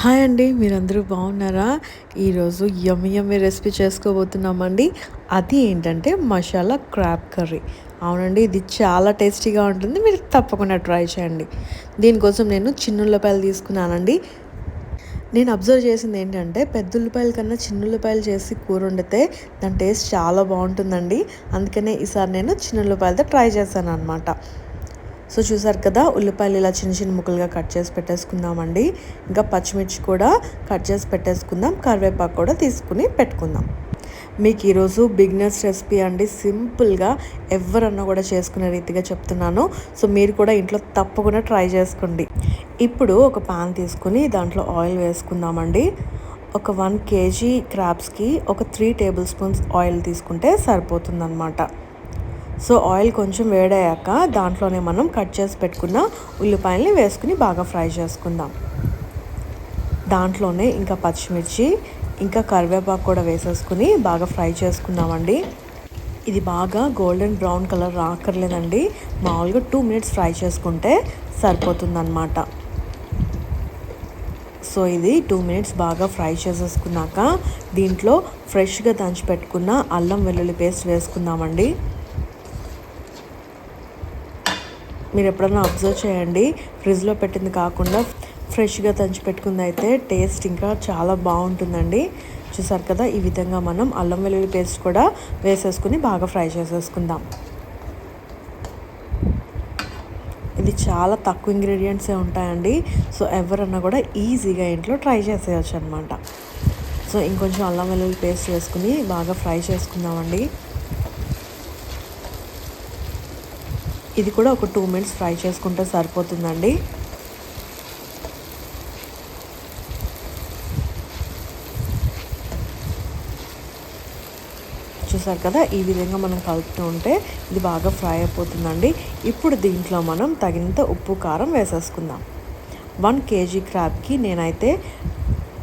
Hi అండి, మీరందరూ బాగున్నారా? ఈరోజు యమ్మీ యమ్మీ రెసిపీ చేసుకోబోతున్నామండి. అది ఏంటంటే మసాలా క్రాబ్ కర్రీ. అవునండి, ఇది చాలా టేస్టీగా ఉంటుంది. మీరు తప్పకుండా ట్రై చేయండి. దీనికోసం నేను చిన్నుల్లిపాయలు తీసుకున్నానండి. నేను అబ్జర్వ్ చేసింది ఏంటంటే పెద్ద ఉల్లిపాయల కన్నా చిన్నుల్లిపాయలు చేసి కూర వండితే దాని టేస్ట్ చాలా బాగుంటుందండి. అందుకనే ఈసారి నేను చిన్నుల్లిపాయలతో ట్రై చేశాను అనమాట. సో చూసారు కదా, ఉల్లిపాయలు ఇలా చిన్న చిన్న ముక్కలుగా కట్ చేసి పెట్టేసుకుందామండి. ఇంకా పచ్చిమిర్చి కూడా కట్ చేసి పెట్టేసుకుందాం. కరివేపాకు కూడా తీసుకుని పెట్టుకుందాం. మీకు ఈరోజు బిగినర్స్ రెసిపీ అండి. సింపుల్గా ఎవరన్నా కూడా చేసుకునే రీతిగా చెప్తున్నాను. సో మీరు కూడా ఇంట్లో తప్పకుండా ట్రై చేసుకోండి. ఇప్పుడు ఒక పాన్ తీసుకుని దాంట్లో ఆయిల్ వేసుకుందామండి. ఒక 1 kg క్రాబ్స్కి ఒక 3 టేబుల్ స్పూన్స్ ఆయిల్ తీసుకుంటే సరిపోతుందన్నమాట. సో ఆయిల్ కొంచెం వేడయ్యాక దాంట్లోనే మనం కట్ చేసి పెట్టుకున్న ఉల్లిపాయల్ని వేసుకుని బాగా ఫ్రై చేసుకుందాం. దాంట్లోనే ఇంకా పచ్చిమిర్చి ఇంకా కరివేపాకు కూడా వేసేసుకుని బాగా ఫ్రై చేసుకుందామండి. ఇది బాగా గోల్డెన్ బ్రౌన్ కలర్ రాకర్లేదండి. మామూలుగా 2 minutes ఫ్రై చేసుకుంటే సరిపోతుందన్నమాట. సో ఇది 2 minutes బాగా ఫ్రై చేసేసుకున్నాక దీంట్లో ఫ్రెష్గా దంచి పెట్టుకున్న అల్లం వెల్లుల్లి పేస్ట్ వేసుకుందామండి. మీరు ఎప్పుడన్నా అబ్జర్వ్ చేయండి, ఫ్రిడ్జ్లో పెట్టింది కాకుండా ఫ్రెష్గా దంచి పెట్టుకుంది అయితే టేస్ట్ ఇంకా చాలా బాగుంటుందండి. చూసారు కదా, ఈ విధంగా మనం అల్లం వెల్లుల్లి పేస్ట్ కూడా వేసేసుకుని బాగా ఫ్రై చేసేసుకుందాం. ఇది చాలా తక్కువ ఇంగ్రీడియంట్సే ఉంటాయండి. సో ఎవరన్నా కూడా ఈజీగా ఇంట్లో ట్రై చేసేయచ్చు అనమాట. సో ఇంకొంచెం అల్లం వెల్లుల్లి పేస్ట్ వేసుకుని బాగా ఫ్రై చేసుకుందామండి. ఇది కూడా ఒక 2 minutes ఫ్రై చేసుకుంటే సరిపోతుందండి. చూసారు కదా, ఈ విధంగా మనం కలుపుతూ ఉంటే ఇది బాగా ఫ్రై అయిపోతుందండి. ఇప్పుడు దీంట్లో మనం తగినంత ఉప్పు కారం వేసేసుకుందాం. 1 kg క్రాబ్కి నేనైతే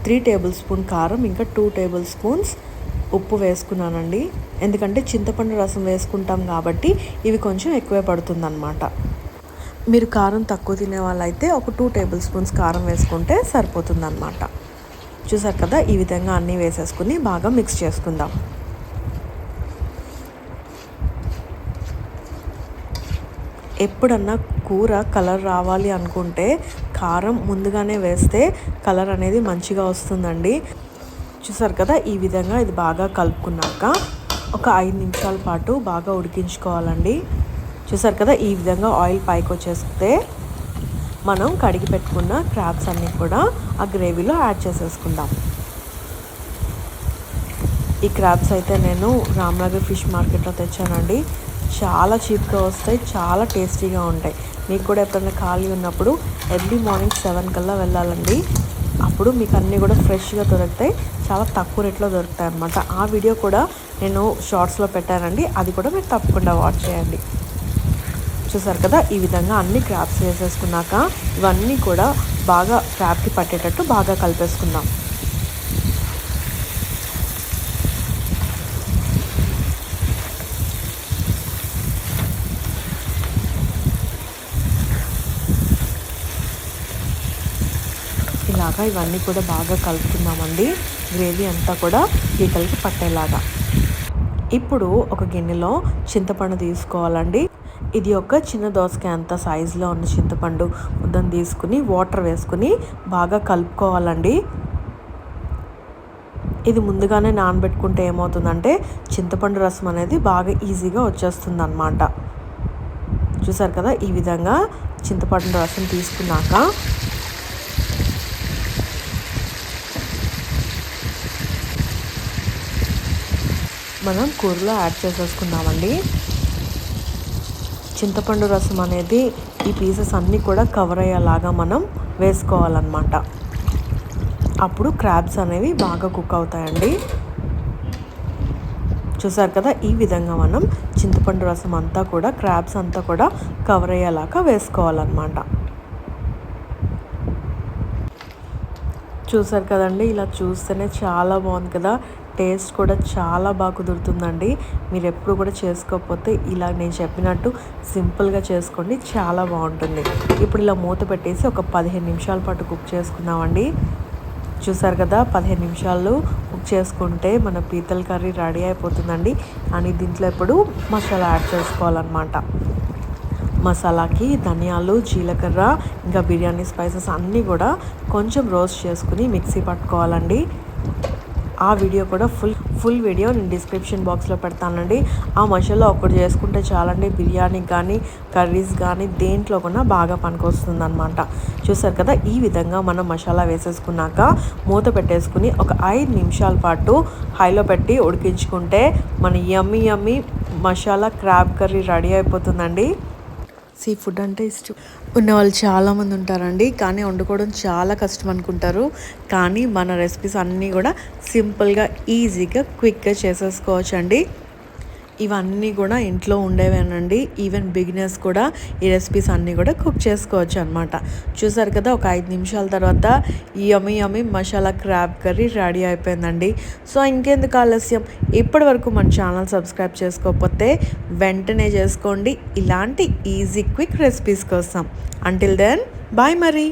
3 టేబుల్ స్పూన్ కారం ఇంకా 2 టేబుల్ స్పూన్స్ ఉప్పు వేసుకున్నానండి. ఎందుకంటే చింతపండు రసం వేసుకుంటాం కాబట్టి ఇవి కొంచెం ఎక్కువే పడుతుందన్నమాట. మీరు కారం తక్కువ తినే వాళ్ళైతే ఒక 2 టేబుల్ స్పూన్స్ కారం వేసుకుంటే సరిపోతుందన్నమాట. చూసారు కదా, ఈ విధంగా అన్నీ వేసేసుకుని బాగా మిక్స్ చేసుకుందాం. ఎప్పుడన్నా కూర కలర్ రావాలి అనుకుంటే కారం ముందుగానే వేస్తే కలర్ అనేది మంచిగా వస్తుందండి. చూసారు కదా, ఈ విధంగా ఇది బాగా కలుపుకున్నాక ఒక 5 నిమిషాల పాటు బాగా ఉడికించుకోవాలండి. చూసారు కదా, ఈ విధంగా ఆయిల్ పైకి వచ్చేస్తే మనం కడిగి పెట్టుకున్న క్రాబ్స్ అన్నీ కూడా ఆ గ్రేవీలో యాడ్ చేసేసుకుందాం. ఈ క్రాబ్స్ అయితే నేను రామ్నగర్ ఫిష్ మార్కెట్లో తెచ్చానండి. చాలా చీప్గా వస్తాయి, చాలా టేస్టీగా ఉంటాయి. మీకు కూడా ఎప్పుడైనా ఖాళీ ఉన్నప్పుడు ఎర్లీ మార్నింగ్ 7 కల్లా వెళ్ళాలండి. అప్పుడు మీకు అన్నీ కూడా ఫ్రెష్గా దొరుకుతాయి, చాలా తక్కువ రేట్లో దొరుకుతాయి అన్నమాట. ఆ వీడియో కూడా నేను షార్ట్స్లో పెట్టానండి, అది కూడా మీరు తప్పకుండా వాచ్ చేయండి. చూసారు కదా, ఈ విధంగా అన్ని క్రాబ్స్ వేసేసుకున్నాక ఇవన్నీ కూడా బాగా క్రాబ్కి పట్టేటట్టు బాగా కలిపేసుకుందాం. ఇలాగా ఇవన్నీ కూడా బాగా కలుపుకుందామండి. గ్రేవీ అంతా కూడా పీకలకి పట్టేలాగా. ఇప్పుడు ఒక గిన్నెలో చింతపండు తీసుకోవాలండి. ఇది ఒక చిన్న దోసకాయ అంత సైజులో ఉన్న చింతపండు ముద్దను తీసుకుని వాటర్ వేసుకుని బాగా కలుపుకోవాలండి. ఇది ముందుగానే నానబెట్టుకుంటే ఏమవుతుందంటే చింతపండు రసం అనేది బాగా ఈజీగా వచ్చేస్తుంది అన్నమాట. చూసారు కదా, ఈ విధంగా చింతపండు రసం తీసుకున్నాక మనం కూరలో యాడ్ చేసేసుకుందామండి. చింతపండు రసం అనేది ఈ పీసెస్ అన్నీ కూడా కవర్ అయ్యేలాగా మనం వేసుకోవాలన్నమాట. అప్పుడు క్రాబ్స్ అనేవి బాగా కుక్ అవుతాయండి. చూసారు కదా, ఈ విధంగా మనం చింతపండు రసం అంతా కూడా క్రాబ్స్ అంతా కూడా కవర్ అయ్యేలాగా వేసుకోవాలన్నమాట. చూసారు కదండి, ఇలా చూస్తేనే చాలా బాగుంది కదా. టేస్ట్ కూడా చాలా బాగా కుదురుతుందండి. మీరు ఎప్పుడు కూడా చేసుకోకపోతే ఇలా నేను చెప్పినట్టు సింపుల్గా చేసుకోండి, చాలా బాగుంటుంది. ఇప్పుడు ఇలా మూత పెట్టేసి ఒక 15 నిమిషాల పాటు కుక్ చేసుకుందామండి. చూసారు కదా 15 నిమిషాలు కుక్ చేసుకుంటే మన పీతల కర్రీ రెడీ అయిపోతుందండి. అని దీంట్లో ఇప్పుడు మసాలా యాడ్ చేసుకోవాలన్నమాట. మసాలాకి ధనియాలు, జీలకర్ర, ఇంకా బిర్యానీ స్పైసెస్ అన్నీ కూడా కొంచెం రోస్ట్ చేసుకుని మిక్సీ పట్టుకోవాలండి. ఆ వీడియో కూడా ఫుల్ వీడియో నేను డిస్క్రిప్షన్ బాక్స్లో పెడతానండి. ఆ మసాలా ఒకటి చేసుకుంటే చాలండి, బిర్యానీకి కానీ కర్రీస్ కానీ దేంట్లో కూడా బాగా పనికొస్తుంది అనమాట. చూసారు కదా, ఈ విధంగా మనం మసాలా వేసేసుకున్నాక మూత పెట్టేసుకుని ఒక 5 నిమిషాల పాటు హైలో పెట్టి ఉడికించుకుంటే మన యమ్మీ మసాలా క్రాబ్ కర్రీ రెడీ అయిపోతుందండి. సీ ఫుడ్ అంటే ఇష్టం ఉన్నవాళ్ళు చాలామంది ఉంటారండి, కానీ వండుకోవడం చాలా కష్టం అనుకుంటారు. కానీ మన రెసిపీస్ అన్నీ కూడా సింపుల్గా, ఈజీగా, క్విక్గా చేసేసుకోవచ్చు అండి. ఇవన్నీ కూడా ఇంట్లో ఉండేవేనండి. ఈవెన్ బిగినర్స్ కూడా ఈ రెసిపీస్ అన్నీ కూడా కుక్ చేసుకోవచ్చు అనమాట. చూసారు కదా, ఒక 5 నిమిషాల తర్వాత యమ్మీ మసాలా క్రాబ్ కర్రీ రెడీ అయిపోయిందండి. సో ఇంకెందుకు ఆలస్యం, ఇప్పటి వరకు మన ఛానల్ సబ్స్క్రైబ్ చేసుకోకపోతే వెంటనే చేసుకోండి ఇలాంటి ఈజీ క్విక్ రెసిపీస్ కోసం. అంటిల్ దెన్ బాయ్ మరి.